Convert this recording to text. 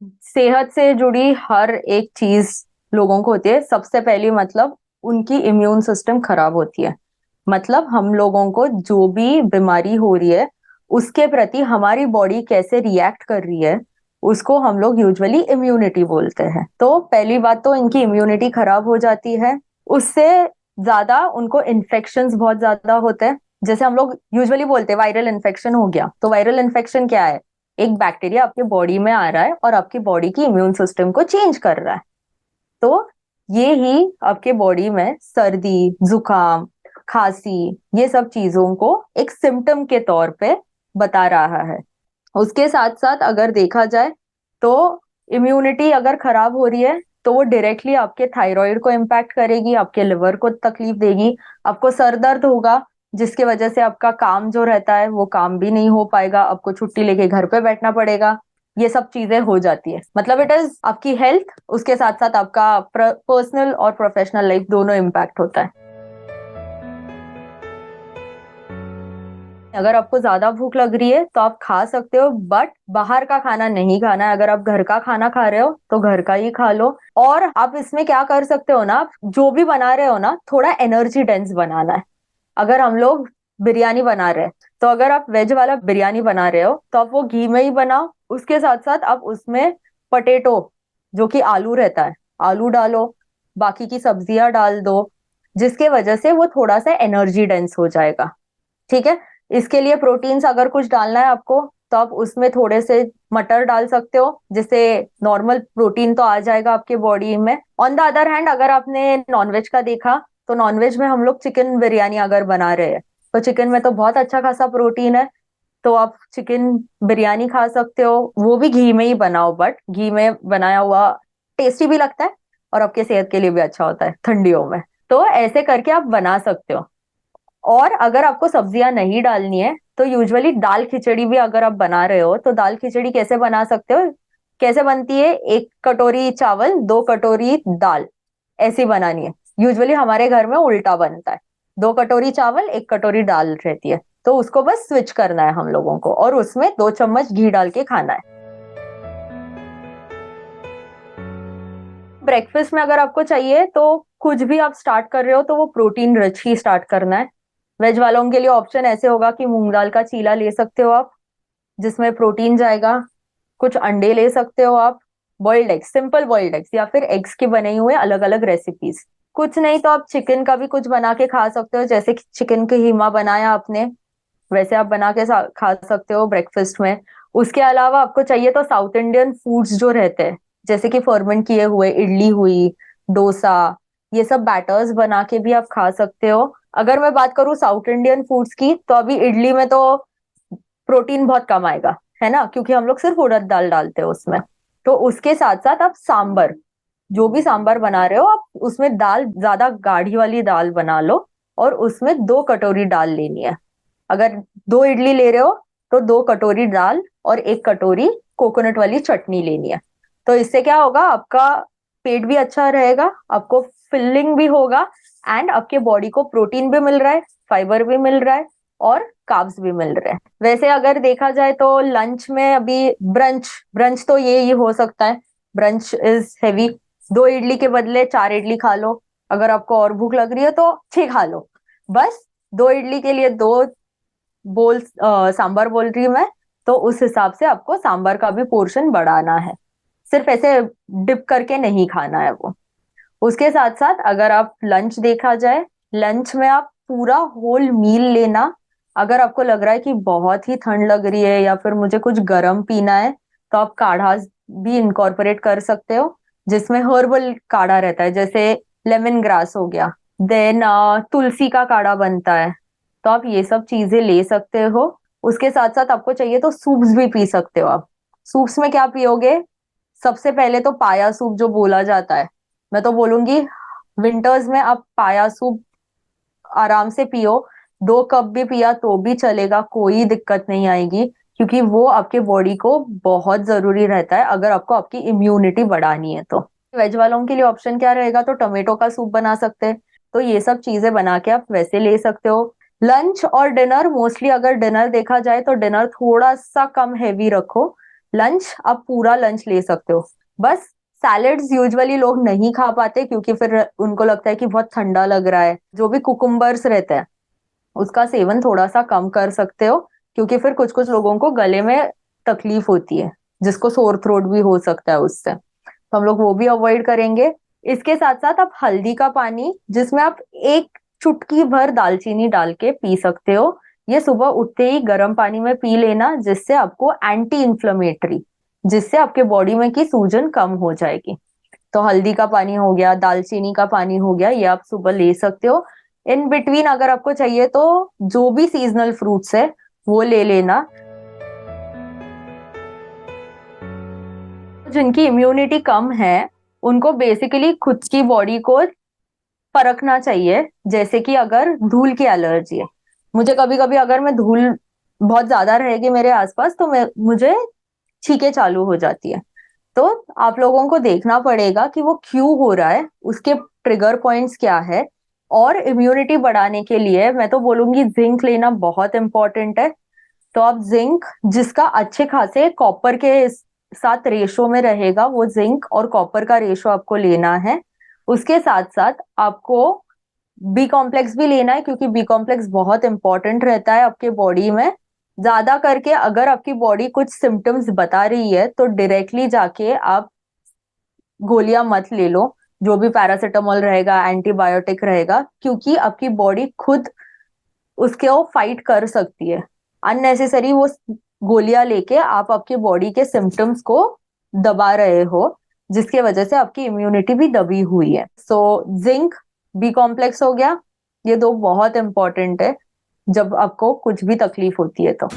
सेहत से जुड़ी हर एक चीज लोगों को होती है। सबसे पहली मतलब उनकी इम्यून सिस्टम खराब होती है। मतलब हम लोगों को जो भी बीमारी हो रही है उसके प्रति हमारी बॉडी कैसे रिएक्ट कर रही है उसको हम लोग यूजुअली इम्यूनिटी बोलते हैं। तो पहली बात तो इनकी इम्यूनिटी खराब हो जाती है। उससे ज्यादा उनको इन्फेक्शंस बहुत ज्यादा होते हैं। जैसे हम लोग यूजुअली बोलते हैं वायरल इन्फेक्शन हो गया, तो वायरल इन्फेक्शन क्या है? एक बैक्टीरिया आपके बॉडी में आ रहा है और आपकी बॉडी की इम्यून सिस्टम को चेंज कर रहा है। तो ये ही आपके बॉडी में सर्दी, जुकाम, खांसी, ये सब चीजों को एक सिम्टम के तौर पे बता रहा है। उसके साथ साथ अगर देखा जाए तो इम्यूनिटी अगर खराब हो रही है तो वो डायरेक्टली आपके थायराइड को इम्पैक्ट करेगी, आपके लिवर को तकलीफ देगी। आपको सर दर्द होगा जिसकी वजह से आपका काम जो रहता है वो काम भी नहीं हो पाएगा, आपको छुट्टी लेके घर पे बैठना पड़ेगा। ये सब चीजें हो जाती है। मतलब इट इज आपकी हेल्थ, उसके साथ साथ आपका पर्सनल और प्रोफेशनल लाइफ दोनों इम्पैक्ट होता है। अगर आपको ज्यादा भूख लग रही है तो आप खा सकते हो, बट बाहर का खाना नहीं खाना है। अगर आप घर का खाना खा रहे हो तो घर का ही खा लो। और आप इसमें क्या कर सकते हो ना, आप जो भी बना रहे हो ना थोड़ा एनर्जी डेंस बनाना है। अगर हम लोग बिरयानी बना रहे हैं तो अगर आप वेज वाला बिरयानी बना रहे हो तो आप वो घी में ही बनाओ। उसके साथ साथ आप उसमें पटेटो, जो कि आलू रहता है, आलू डालो, बाकी की सब्जियां डाल दो, जिसके वजह से वो थोड़ा सा एनर्जी डेंस हो जाएगा। ठीक है। इसके लिए प्रोटीन्स अगर कुछ डालना है आपको तो आप उसमें थोड़े से मटर डाल सकते हो, जिससे नॉर्मल प्रोटीन तो आ जाएगा आपके बॉडी में। ऑन द अदर हैंड अगर आपने नॉनवेज का देखा तो नॉनवेज में हम लोग चिकन बिरयानी अगर बना रहे हैं तो चिकन में तो बहुत अच्छा खासा प्रोटीन है। तो आप चिकन बिरयानी खा सकते हो, वो भी घी में ही बनाओ, बट घी में बनाया हुआ टेस्टी भी लगता है और आपके सेहत के लिए भी अच्छा होता है ठंडियों में। तो ऐसे करके आप बना सकते हो। और अगर आपको सब्जियां नहीं डालनी है तो यूजुअली दाल खिचड़ी भी अगर आप बना रहे हो तो दाल खिचड़ी कैसे बना सकते हो? कैसे बनती है? 1 कटोरी चावल, 2 कटोरी दाल, ऐसी बनानी है। यूजुअली हमारे घर में उल्टा बनता है, 2 कटोरी चावल 1 कटोरी दाल रहती है। तो उसको बस स्विच करना है हम लोगों को, और उसमें 2 चम्मच घी डाल के खाना है। ब्रेकफास्ट में अगर आपको चाहिए तो कुछ भी आप स्टार्ट कर रहे हो तो वो प्रोटीन रिच ही स्टार्ट करना है। वेज वालों के लिए ऑप्शन ऐसे होगा कि मूंग दाल का चीला ले सकते हो आप, जिसमें प्रोटीन जाएगा। कुछ अंडे ले सकते हो आप, boiled eggs, simple boiled eggs, या फिर एग्स के बने हुए अलग अलग रेसिपीज। कुछ नहीं तो आप चिकन का भी कुछ बना के खा सकते हो, जैसे कि चिकन कीमा बनाया आपने, वैसे आप बना के खा सकते हो ब्रेकफास्ट में। उसके अलावा आपको चाहिए तो साउथ इंडियन फूड्स जो रहते हैं, जैसे कि फर्मेंट किए हुए इडली हुई, डोसा, ये सब बैटर्स बना के भी आप खा सकते हो। अगर मैं बात करूँ साउथ इंडियन फूड्स की तो अभी इडली में तो प्रोटीन बहुत कम आएगा, है ना, क्योंकि हम लोग सिर्फ उड़द दाल डालते हैं उसमें। तो उसके साथ साथ आप सांबर, जो भी सांबर बना रहे हो आप उसमें दाल ज्यादा गाढ़ी वाली दाल बना लो, और उसमें 2 कटोरी दाल लेनी है। अगर 2 इडली ले रहे हो तो 2 कटोरी दाल और 1 कटोरी कोकोनट वाली चटनी लेनी है। तो इससे क्या होगा, आपका पेट भी अच्छा रहेगा, आपको फिलिंग भी होगा, एंड आपके बॉडी को प्रोटीन भी मिल रहा है, फाइबर भी मिल रहा है, और कार्ब्स भी मिल रहे हैं। वैसे अगर देखा जाए तो लंच में अभी ब्रंच, ब्रंच तो ये हो सकता है। ब्रंच इज हैवी, 2 इडली के बदले 4 इडली खा लो। अगर आपको और भूख लग रही है तो 6 खा लो। बस 2 इडली के लिए 2 बोल सांबर बोल रही हूँ मैं। तो उस हिसाब से आपको सांबर का भी पोर्शन बढ़ाना है, सिर्फ ऐसे डिप करके नहीं खाना है वो। उसके साथ साथ अगर आप लंच देखा जाए, लंच में आप पूरा होल मील लेना। अगर आपको लग रहा है कि बहुत ही ठंड लग रही है या फिर मुझे कुछ गर्म पीना है तो आप काढ़ा भी इनकॉर्पोरेट कर सकते हो, जिसमें हर्बल काढ़ा रहता है, जैसे लेमन ग्रास हो गया, देन तुलसी का काढ़ा बनता है। तो आप ये सब चीजें ले सकते हो। उसके साथ साथ आपको चाहिए तो सूप्स भी पी सकते हो आप। सूप्स में क्या पियोगे? सबसे पहले तो पाया सूप जो बोला जाता है, मैं तो बोलूंगी विंटर्स में आप पाया सूप आराम से पियो। 2 कप भी पिया तो भी चलेगा, कोई दिक्कत नहीं आएगी, क्योंकि वो आपके बॉडी को बहुत जरूरी रहता है अगर आपको आपकी इम्यूनिटी बढ़ानी है तो। वेज वालों के लिए ऑप्शन क्या रहेगा, तो टोमेटो का सूप बना सकते हैं। तो ये सब चीजें बना के आप वैसे ले सकते हो। लंच और डिनर, मोस्टली अगर डिनर देखा जाए तो डिनर थोड़ा सा कम हैवी रखो, लंच आप पूरा लंच ले सकते हो। बस सैलेड्स यूजुअली लोग नहीं खा पाते क्योंकि फिर उनको लगता है कि बहुत ठंडा लग रहा है। जो भी कुकुम्बर्स रहते हैं उसका सेवन थोड़ा सा कम कर सकते हो, क्योंकि फिर कुछ कुछ लोगों को गले में तकलीफ होती है, जिसको सोर थ्रोट भी हो सकता है उससे, तो हम लोग वो भी अवॉइड करेंगे। इसके साथ साथ आप हल्दी का पानी, जिसमें आप एक चुटकी भर दालचीनी डाल के पी सकते हो, ये सुबह उठते ही गर्म पानी में पी लेना, जिससे आपको एंटी इन्फ्लेमेटरी, जिससे आपके बॉडी में की सूजन कम हो जाएगी। तो हल्दी का पानी हो गया, दालचीनी का पानी हो गया, ये आप सुबह ले सकते हो। इन बिटवीन अगर आपको चाहिए तो जो भी सीजनल फ्रूट्स है वो ले लेना। जिनकी इम्यूनिटी कम है उनको बेसिकली खुद की बॉडी को परखना चाहिए। जैसे कि अगर धूल की एलर्जी है, मुझे कभी कभी अगर मैं धूल बहुत ज्यादा रहेगी मेरे आसपास तो मुझे छींके चालू हो जाती है। तो आप लोगों को देखना पड़ेगा कि वो क्यों हो रहा है, उसके ट्रिगर पॉइंट्स क्या है। और इम्यूनिटी बढ़ाने के लिए मैं तो बोलूंगी जिंक लेना बहुत इंपॉर्टेंट है। तो आप जिंक, जिसका अच्छे खासे कॉपर के साथ रेशो में रहेगा, वो जिंक और कॉपर का रेशो आपको लेना है। उसके साथ साथ आपको बी कॉम्प्लेक्स भी लेना है, क्योंकि बी कॉम्प्लेक्स बहुत इंपॉर्टेंट रहता है आपके बॉडी में। ज्यादा करके अगर आपकी बॉडी कुछ सिम्टम्स बता रही है तो डायरेक्टली जाके आप गोलियां मत ले लो, जो भी पैरासिटामोल रहेगा, एंटीबायोटिक रहेगा, क्योंकि आपकी बॉडी खुद उसके वो फाइट कर सकती है। अननेसेसरी वो गोलियां लेके आप आपकी बॉडी के सिम्टम्स को दबा रहे हो, जिसकी वजह से आपकी इम्यूनिटी भी दबी हुई है। सो जिंक, बी कॉम्प्लेक्स हो गया, ये दो बहुत इंपॉर्टेंट है जब आपको कुछ भी तकलीफ होती है तो।